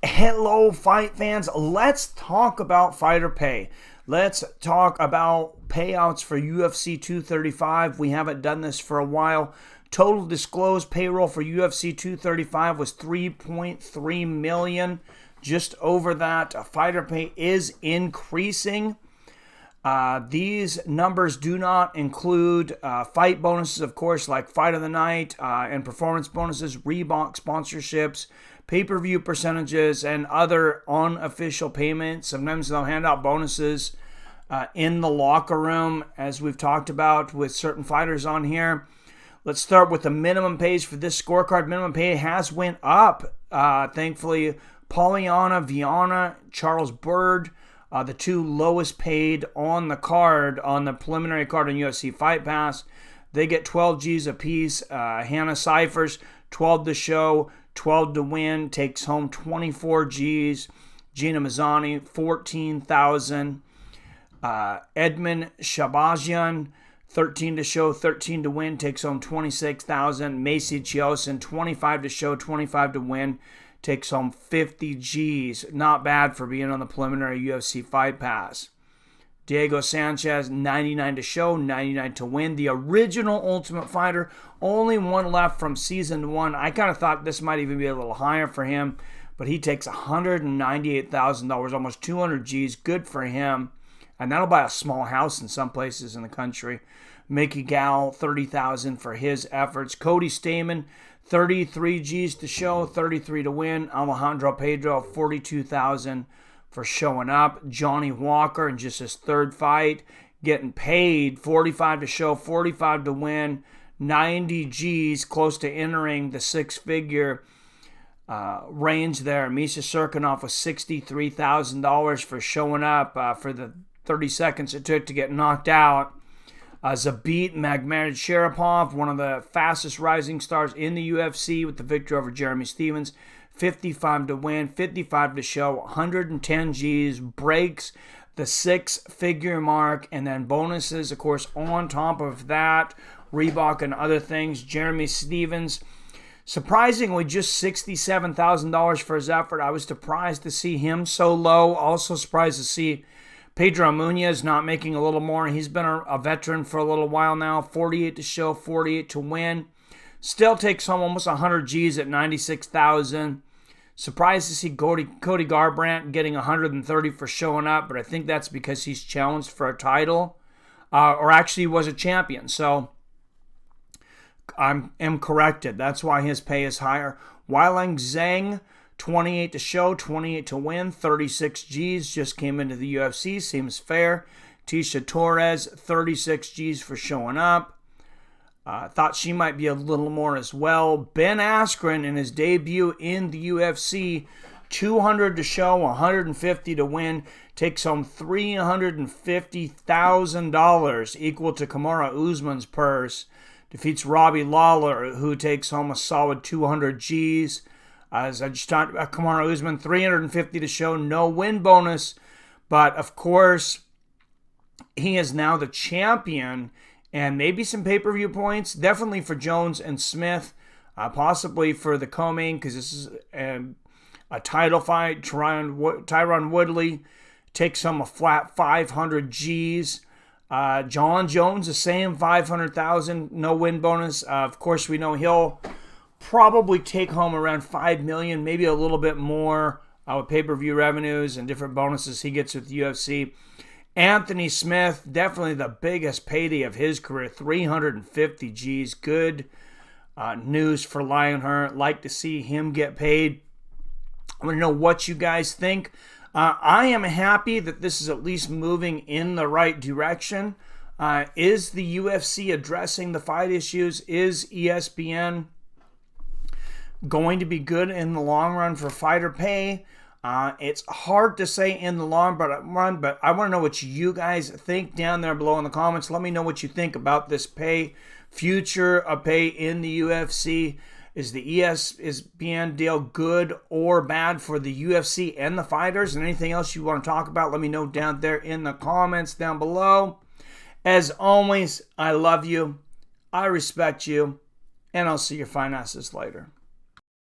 Hello, fight fans. Let's talk about fighter pay. Let's talk about payouts for UFC 235. We haven't done this for a while. Total disclosed payroll for UFC 235 was $3.3 million. Just over that. Fighter pay is increasing. These numbers do not include fight bonuses, of course, like Fight of the Night and performance bonuses, Reebok sponsorships, pay-per-view percentages, and other unofficial payments. Sometimes they'll hand out bonuses in the locker room, as we've talked about with certain fighters on here. Let's start with the minimum pays for this scorecard. Minimum pay has went up, thankfully. Polyana, Viana, Charles Bird, the two lowest paid on the card, on the preliminary card on UFC Fight Pass. They get 12 G's apiece. Hannah Cyphers, 12 to show, 12 to win, takes home 24 G's. Gina Mazzani, 14,000. Edmund Shabazian, 13 to show, 13 to win, takes home 26,000. Macy Chiosin, 25 to show, 25 to win, takes home 50 G's. Not bad for being on the preliminary UFC Fight Pass. Diego Sanchez, 99 to show, 99 to win. The original Ultimate Fighter, only one left from Season 1. I kind of thought this might even be a little higher for him, but he takes $198,000, almost 200 G's. Good for him. And that'll buy a small house in some places in the country. Mickey Gall, 30,000 for his efforts. Cody Stamen, 33 G's to show, 33 to win. Alejandro Pedro, 42,000 for showing up. Johnny Walker, in just his third fight, getting paid 45 to show, 45 to win. 90 G's, close to entering the six-figure range there. Misha Serkinov with $63,000 for showing up for the 30 seconds it took to get knocked out. Zabit Magomedsharipov, one of the fastest rising stars in the UFC, with the victory over Jeremy Stevens. 55 to win, 55 to show, 110 G's, breaks the six-figure mark, and then bonuses, of course, on top of that. Reebok and other things. Jeremy Stevens, surprisingly, just $67,000 for his effort. I was surprised to see him so low. Also surprised to see Pedro Munoz not making a little more. He's been a veteran for a little while now. 48 to show, 48 to win. Still takes home almost 100 G's at 96,000. Surprised to see Cody Garbrandt getting 130 for showing up, but I think that's because he's challenged for a title, or actually was a champion. So I am corrected. That's why his pay is higher. Weileng Zhang, 28 to show, 28 to win, 36 G's, just came into the UFC, seems fair. Tisha Torres, 36 G's for showing up. Thought she might be a little more as well. Ben Askren, in his debut in the UFC, 200 to show, 150 to win, takes home $350,000, equal to Kamaru Usman's purse. Defeats Robbie Lawler, who takes home a solid 200 G's. As I just talked about, Kamaru Usman, 350 to show, no win bonus. But, of course, he is now the champion, and maybe some pay-per-view points. Definitely for Jones and Smith, possibly for the co-main, because this is a title fight. Tyron Woodley takes home a flat 500 G's. Jon Jones, the same, 500,000, no win bonus. Of course, we know he'll probably take home around $5 million, maybe a little bit more with pay-per-view revenues and different bonuses he gets with the UFC. Anthony Smith, definitely the biggest payday of his career, 350 G's. Good news for Lionheart. Like to see him get paid. I want to know what you guys think. I am happy that this is at least moving in the right direction. Is the UFC addressing the fight issues? Is ESPN going to be good in the long run for fighter pay? It's hard to say in the long run, but I want to know what you guys think down there below in the comments. Let me know what you think about this future of pay in the UFC. Is the ESPN deal good or bad for the UFC and the fighters? And anything else you want to talk about, let me know down there in the comments down below. As always, I love you, I respect you, and I'll see your fine asses later.